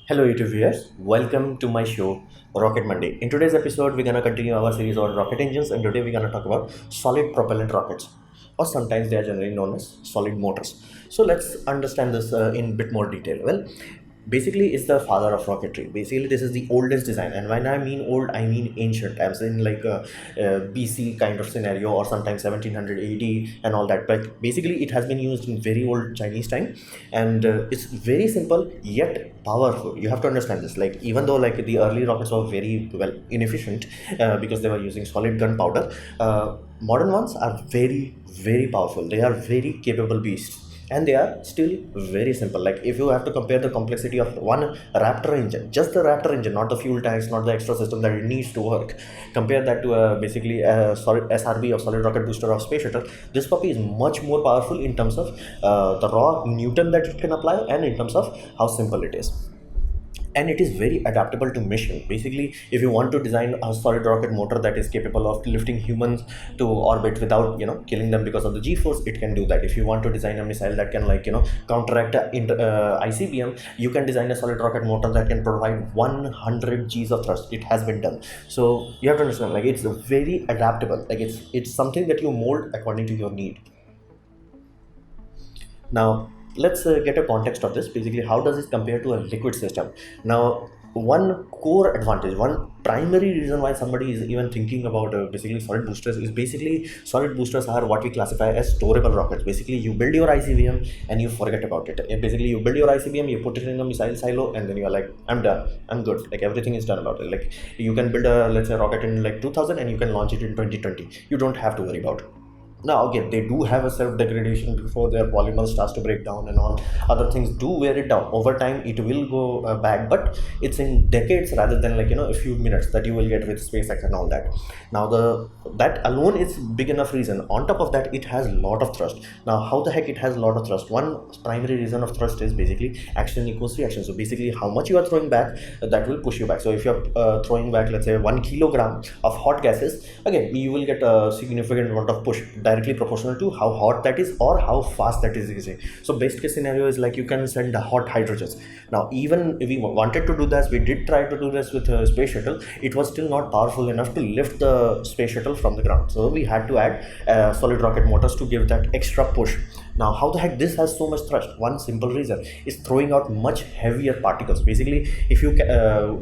Hello YouTube viewers, welcome to my show Rocket Monday. In today's episode, we're gonna continue our series on rocket engines, and today we're gonna talk about solid propellant rockets, or sometimes they are generally known as solid motors. So let's understand this in a bit more detail. Well, basically it's the father of rocketry. Basically this is the oldest design, and when I mean old I mean ancient, as in like a BC kind of scenario, or sometimes 1700 AD and all that. But basically it has been used in very old Chinese time, and it's very simple yet powerful. You have to understand this. Like, even though like the early rockets were very well inefficient because they were using solid gunpowder, modern ones are very powerful. They are very capable beasts, and they are still very simple. Like, if you have to compare the complexity of one Raptor engine, just the Raptor engine, not the fuel tanks, not the extra system that it needs to work, compare that to basically a solid SRB or solid rocket booster of space shuttle, this puppy is much more powerful in terms of the raw newton that it can apply, and in terms of how simple it is, and it is very adaptable to mission. Basically, if you want to design a solid rocket motor that is capable of lifting humans to orbit without killing them because of the g-force, it can do that. If you want to design a missile that can counteract ICBM, you can design a solid rocket motor that can provide 100 g's of thrust. It has been done. So you have to understand, like, it's very adaptable. Like, it's something that you mold according to your need. Now let's get a context of this. Basically, how does it compare to a liquid system? Now, one core advantage, one primary reason why somebody is even thinking about basically solid boosters is, basically solid boosters are what we classify as storable rockets. Basically, you build your ICBM and you forget about it. And basically, you build your ICBM, you put it in a missile silo, and then you're like, I'm done, I'm good, like everything is done about it. Like, you can build a, let's say, rocket in like 2000, and you can launch it in 2020. You don't have to worry about it. Now again, they do have a self-degradation before their polymer starts to break down, and all other things do wear it down. Over time it will go back, but it's in decades rather than a few minutes that you will get with SpaceX and all that. Now that alone is big enough reason. On top of that, it has a lot of thrust. Now, how the heck it has a lot of thrust? One primary reason of thrust is basically action equals reaction. So basically, how much you are throwing back, that will push you back. So if you're throwing back, let's say, 1 kilogram of hot gases, again you will get a significant amount of push, directly proportional to how hot that is or how fast that is using. So best case scenario is like you can send hot hydrogens. Now, even if we wanted to do this, we did try to do this with space shuttle, it was still not powerful enough to lift the space shuttle from the ground. So we had to add solid rocket motors to give that extra push. Now, how the heck this has so much thrust? One simple reason is throwing out much heavier particles. Basically, if you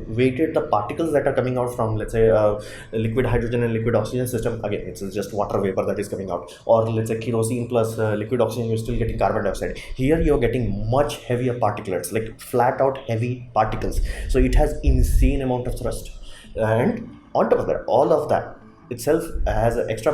weighted the particles that are coming out from, let's say, liquid hydrogen and liquid oxygen system, again it's just water vapor that is coming out, or let's say kerosene plus liquid oxygen, you're still getting carbon dioxide. Here you're getting much heavier particulates, like flat out heavy particles. So it has insane amount of thrust, and on top of that, all of that itself has an extra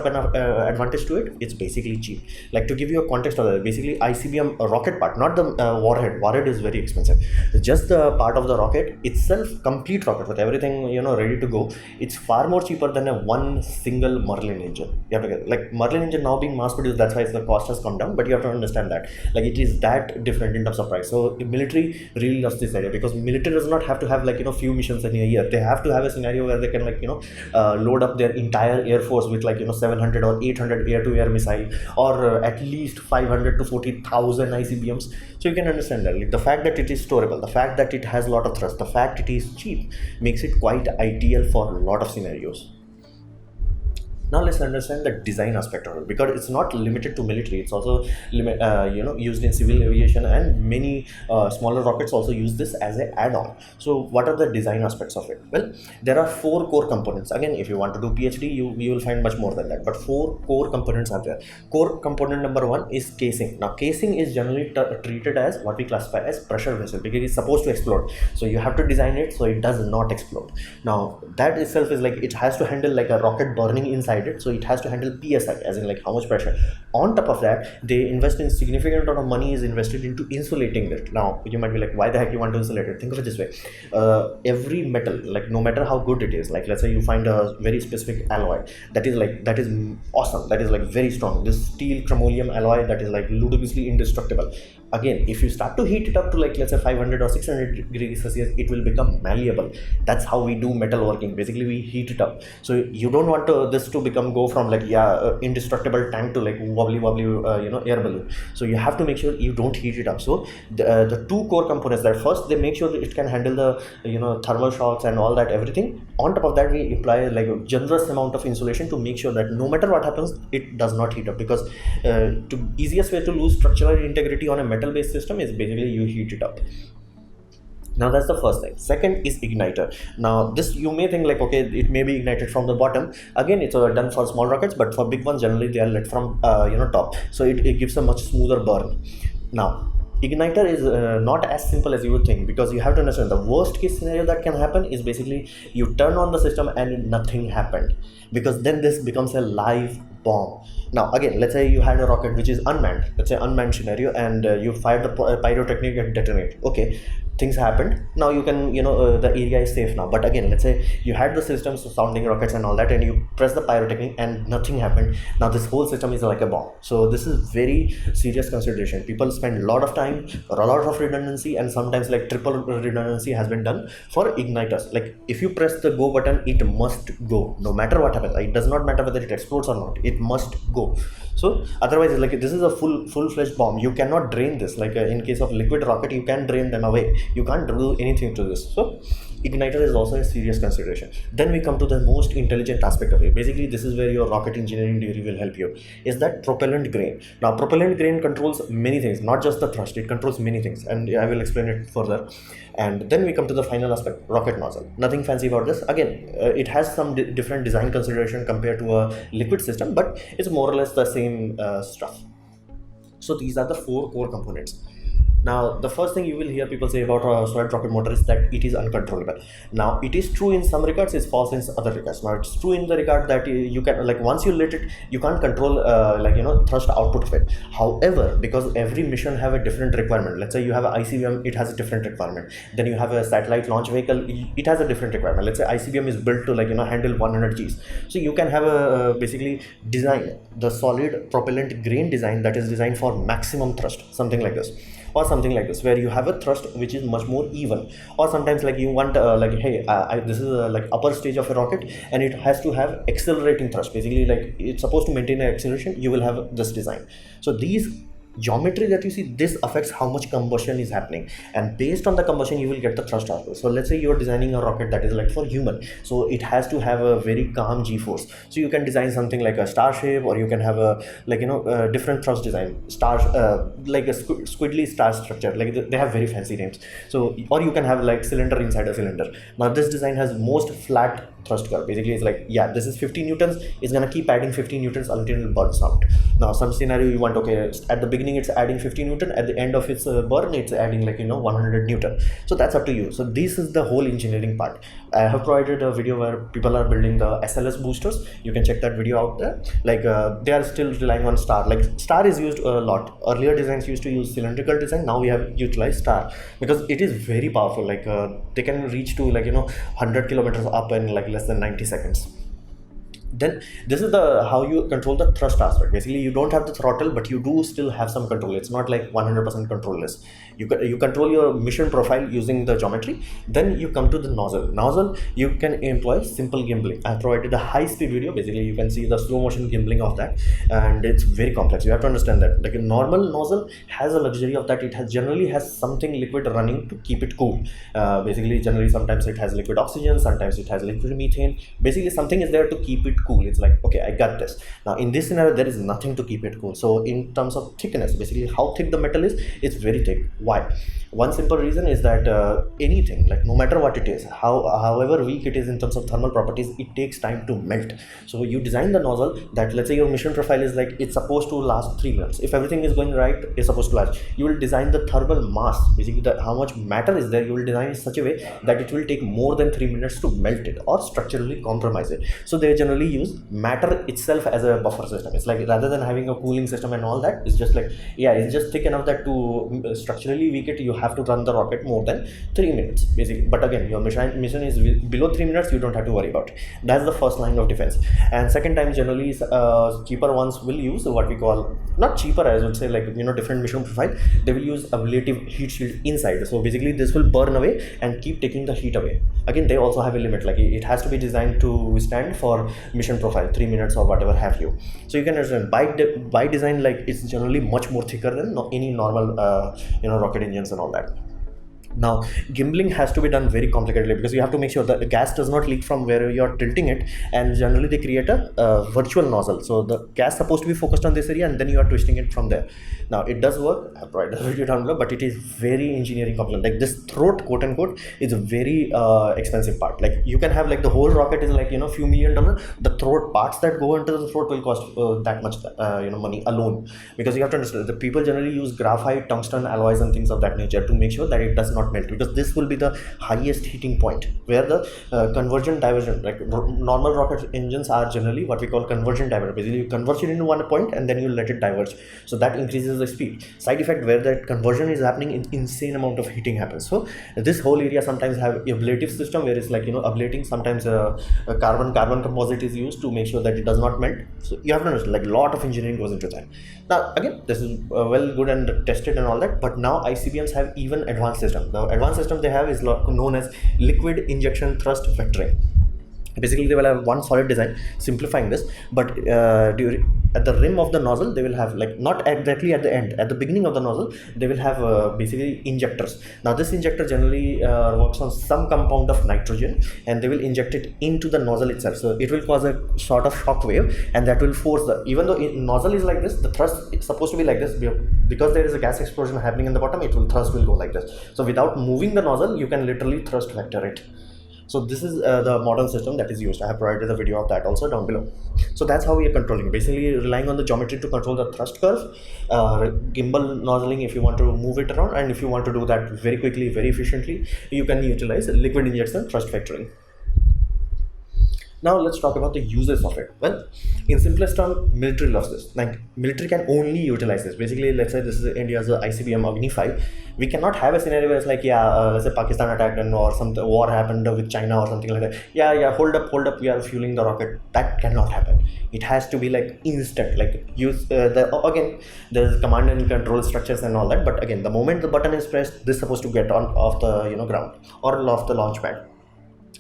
advantage to it. It's basically cheap. Like, to give you a context of that, basically ICBM rocket part, not the warhead is very expensive. Just the part of the rocket itself, complete rocket with everything ready to go, it's far more cheaper than a one single Merlin engine. You have to get, like, Merlin engine now being mass produced, that's why the cost has come down, but you have to understand that, like, it is that different in terms of price. So the military really loves this idea, because military does not have to have few missions in a year. They have to have a scenario where they can load up their entire air force with 700 or 800 air-to-air missile, or at least 500 to 40,000 ICBMs. So you can understand that, like, the fact that it is storable, the fact that it has a lot of thrust, the fact it is cheap, makes it quite ideal for a lot of scenarios. Now let's understand the design aspect of it, because it's not limited to military. It's also used in civil aviation, and many smaller rockets also use this as an add-on. So what are the design aspects of it? Well, there are 4 core components. Again, if you want to do PhD, you will find much more than that, but 4 core components are there. Core component number 1 is casing. Now, casing is generally treated as what we classify as pressure vessel, because it's supposed to explode. So you have to design it so it does not explode. Now, that itself is like, it has to handle like a rocket burning inside it, so it has to handle PSI, as in like how much pressure. On top of that, they invest in significant amount of money is invested into insulating it. Now you might be like, why the heck you want to insulate it? Think of it this way: every metal, like, no matter how good it is, like, let's say you find a very specific alloy that is awesome, that is like very strong, this steel chromium alloy that is like ludicrously indestructible. Again, if you start to heat it up to like let's say 500 or 600 degrees Celsius, it will become malleable. That's how we do metal working. Basically, we heat it up. So you don't want this to go from like indestructible tank to like wobbly air balloon. So you have to make sure you don't heat it up. So the two core components, that first they make sure that it can handle the thermal shocks and all that, everything. On top of that, we apply like a generous amount of insulation to make sure that no matter what happens, it does not heat up. Because the easiest way to lose structural integrity on a metal based system is basically you heat it up. Now that's the first thing. Second is igniter. Now this you may think like, okay, it may be ignited from the bottom. Again, it's done for small rockets, but for big ones generally they are lit from top. So it gives a much smoother burn. Now igniter is not as simple as you would think, because you have to understand the worst case scenario that can happen is basically you turn on the system and nothing happened, because then this becomes a live bomb. Now again, let's say you had a rocket which is unmanned, let's say unmanned scenario, and you fired the pyrotechnic and detonate. Okay, things happened. Now you can the area is safe now. But again, let's say you had the systems sounding rockets and all that, and you press the pyrotechnic and nothing happened. Now this whole system is like a bomb. So this is very serious consideration. People spend a lot of time, a lot of redundancy, and sometimes like triple redundancy has been done for igniters. Like if you press the go button, it must go no matter what happens. It does not matter whether it explodes or not, it must go. So otherwise, like this is a full-fledged bomb. You cannot drain this. Like in case of liquid rocket, you can drain them away. You can't do anything to this. So igniter is also a serious consideration. Then we come to the most intelligent aspect of it. Basically, this is where your rocket engineering degree will help you, is that propellant grain. Now propellant grain controls many things, not just the thrust. It controls many things, and I will explain it further. And then we come to the final aspect, rocket nozzle. Nothing fancy about this. Again, it has some different design consideration compared to a liquid system, but it's more or less the same stuff. So these are the four core components. Now the first thing you will hear people say about a solid rocket motor is that it is uncontrollable. Now it is true in some regards, it's false in other regards. Now it's true in the regard that you can, like once you lit it, you can't control thrust output of it. However, because every mission have a different requirement, let's say you have an ICBM, it has a different requirement. Then you have a satellite launch vehicle, it has a different requirement. Let's say ICBM is built to handle 100 Gs. So you can have a basically design the solid propellant grain design that is designed for maximum thrust, something like this. Or something like this, where you have a thrust which is much more even. Or sometimes like you want this is like upper stage of a rocket, and it has to have accelerating thrust. Basically, like it's supposed to maintain an acceleration, you will have this design. So these geometry that you see, this affects how much combustion is happening, and based on the combustion you will get the thrust output. So let's say you're designing a rocket that is like for human, so it has to have a very calm g-force. So you can design something like a star shape, or you can have a different thrust design, stars, like a squiggly star structure, like they have very fancy names. So or you can have like cylinder inside a cylinder. Now this design has most flat thrust curve. Basically it's like, yeah, this is 50 newtons, it's gonna keep adding 50 newtons until it burns out. Now some scenario you want, okay, at the beginning it's adding 50 newton, at the end of its burn it's adding 100 newton. So that's up to you. So this is the whole engineering part. I have provided a video where people are building the SLS boosters. You can check that video out there. They are still relying on star. Like star is used a lot. Earlier designs used to use cylindrical design. Now we have utilized star because it is very powerful. They can reach to 100 kilometers up in less than 90 seconds. Then this is the how you control the thrust aspect. Basically you don't have the throttle, but you do still have some control. It's not like 100% controlless. You control your mission profile using the geometry. Then you come to the nozzle. You can employ simple gimbling. I provided a high speed video. Basically you can see the slow motion gimbling of that, and it's very complex. You have to understand that like a normal nozzle has a luxury of that it generally has something liquid running to keep it cool. Generally sometimes it has liquid oxygen, sometimes it has liquid methane. Basically something is there to keep it cool. It's like, okay, I got this. Now in this scenario there is nothing to keep it cool. So in terms of thickness, basically how thick the metal is, it's very thick. Why? One simple reason is that anything, no matter what it is, however weak it is in terms of thermal properties, it takes time to melt. So you design the nozzle that, let's say your mission profile is it's supposed to last 3 minutes. If everything is going right, it's supposed to last. You will design the thermal mass, basically how much matter is there, you will design in such a way that it will take more than 3 minutes to melt it or structurally compromise it. So they generally use matter itself as a buffer system. It's like rather than having a cooling system and all that, it's just it's just thick enough that to structurally weak it, you have to run the rocket more than 3 minutes basically. But again, your mission is below 3 minutes, you don't have to worry about it. That's the first line of defense. And second time, generally cheaper ones will use what we call, not cheaper, I would say, like, you know, different mission profile. They will use ablative heat shield inside, so basically this will burn away and keep taking the heat away. Again, they also have a limit, like it has to be designed to withstand for mission profile 3 minutes or whatever have you. So you can understand by design, like it's generally much more thicker than any normal rocket engines and all that. Now, gimbling has to be done very complicatedly, because you have to make sure that the gas does not leak from where you're tilting it, and generally they create a virtual nozzle. So the gas is supposed to be focused on this area, and then you are twisting it from there. Now, it does work, I'll provide the video down below, but it is very engineering complex. Like this throat, quote unquote, is a very expensive part. Like you can have like the whole rocket is like, few $1 million. The throat parts that go into the throat will cost that much money alone, because you have to understand the people generally use graphite, tungsten alloys and things of that nature to make sure that it does not melt, because this will be the highest heating point where the conversion diversion, like normal rocket engines are generally what we call conversion diversion. Basically you convert it into one point and then you let it diverge, so that increases the speed. Side effect where that conversion is happening, insane amount of heating happens. So this whole area sometimes have ablative system where it's like ablating. Sometimes a carbon composite is used to make sure that it does not melt. So you have to understand, like a lot of engineering goes into that. Now again, this is well good and tested and all that, but now ICBMs have even advanced system. The advanced system they have is known as liquid injection thrust vectoring. Basically they will have one solid design, simplifying this, but at the rim of the nozzle they will have, like, not exactly at the end, at the beginning of the nozzle they will have basically injectors. Now this injector generally works on some compound of nitrogen, and they will inject it into the nozzle itself. So it will cause a sort of shock wave, and that will force the, even though nozzle is like this, the thrust is supposed to be like this, because there is a gas explosion happening in the bottom, thrust will go like this. So without moving the nozzle you can literally thrust vector it. So this is the modern system that is used. I have provided a video of that also down below. So that's how we are controlling, basically relying on the geometry to control the thrust curve, gimbal nozzling if you want to move it around, and if you want to do that very quickly, very efficiently, you can utilize liquid injection thrust vectoring. Now let's talk about the uses of it. Well, in simplest term, military loves this. Like military can only utilize this. Basically, let's say this is India's ICBM Agni 5. We cannot have a scenario where it's like, let's say Pakistan attacked and or some war happened with China or something like that. Hold up, we are fueling the rocket. That cannot happen. It has to be like instant. Like use again, there's command and control structures and all that. But again, the moment the button is pressed, this is supposed to get on off the ground or off the launch pad.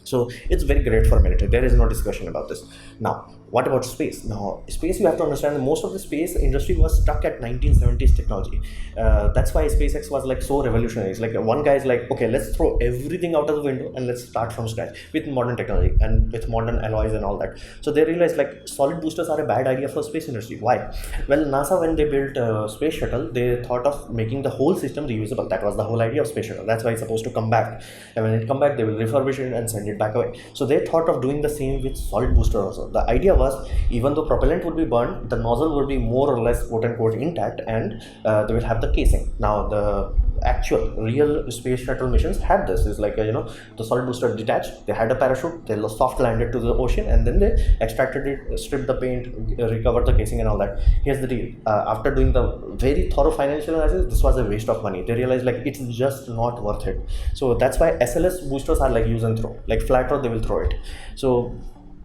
So it's very great for military. There is no discussion about this. Now, what about space? Now, space, you have to understand that most of the space industry was stuck at 1970s technology. That's why SpaceX was like so revolutionary. It's like one guy is like, okay, let's throw everything out of the window and let's start from scratch with modern technology and with modern alloys and all that. So they realized like solid boosters are a bad idea for space industry. Why? Well, NASA, when they built Space Shuttle, they thought of making the whole system reusable. That was the whole idea of Space Shuttle. That's why it's supposed to come back. And when it come back, they will refurbish it and send it back away. So they thought of doing the same with solid booster also. The idea was, even though propellant would be burned, the nozzle would be more or less quote unquote intact, and they will have the casing. Now the actual real space shuttle missions had this. Is like the solid booster detached, they had a parachute, they soft landed to the ocean, and then they extracted it, stripped the paint, recovered the casing and all that. Here's the deal, after doing the very thorough financial analysis, this was a waste of money. They realized like it's just not worth it. So that's why SLS boosters are like use and throw, like flat throw, they will throw it. So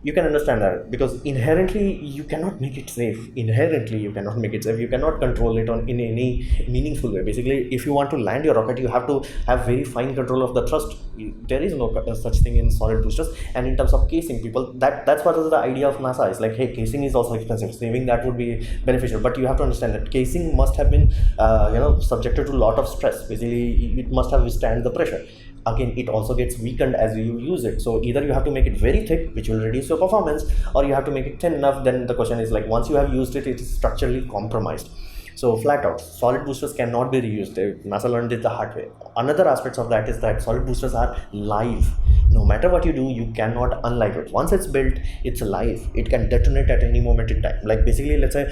you can understand that, because inherently you cannot make it safe. You cannot control it in any meaningful way. Basically, if you want to land your rocket, you have to have very fine control of the thrust. There is no such thing in solid boosters. And in terms of casing, people, that's what is the idea of NASA. It's like, hey, casing is also expensive, saving that would be beneficial. But you have to understand that casing must have been subjected to a lot of stress. Basically, it must have withstand the pressure. Again, it also gets weakened as you use it. So either you have to make it very thick, which will reduce your performance, or you have to make it thin enough. Then the question is like, once you have used it, it is structurally compromised. So flat out, solid boosters cannot be reused. NASA learned it the hard way. Another aspect of that is that solid boosters are live. No matter what you do, you cannot unlive it. Once it's built, it's alive. It can detonate at any moment in time. Like basically, let's say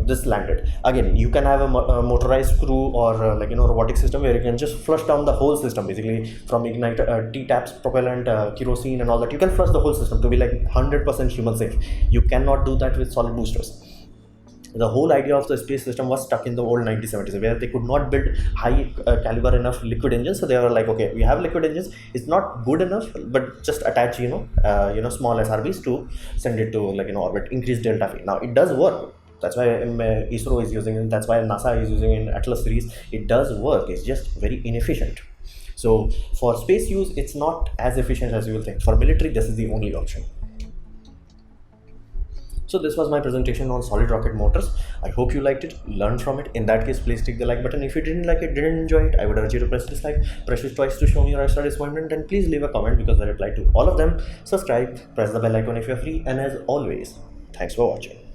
this landed. Again, you can have a motorized screw or robotic system where you can just flush down the whole system. Basically, from igniter, T-taps, propellant, kerosene, and all that. You can flush the whole system to be like 100% human safe. You cannot do that with solid boosters. The whole idea of the space system was stuck in the old 1970s, where they could not build high caliber enough liquid engines. So they were like, okay, we have liquid engines, it's not good enough, but just attach small SRBs to send it to orbit, increase delta V. Now it does work. That's why ISRO is using it. That's why NASA is using it in Atlas series. It does work. It's just very inefficient. So for space use, it's not as efficient as you will think. For military, this is the only option. So this was my presentation on solid rocket motors. I hope you liked it, learned from it. In that case, please click the like button. If you didn't like it, didn't enjoy it, I would urge you to press dislike. Press it twice to show me your extra disappointment, and please leave a comment because I reply to all of them. Subscribe, press the bell icon if you're free, and as always, thanks for watching.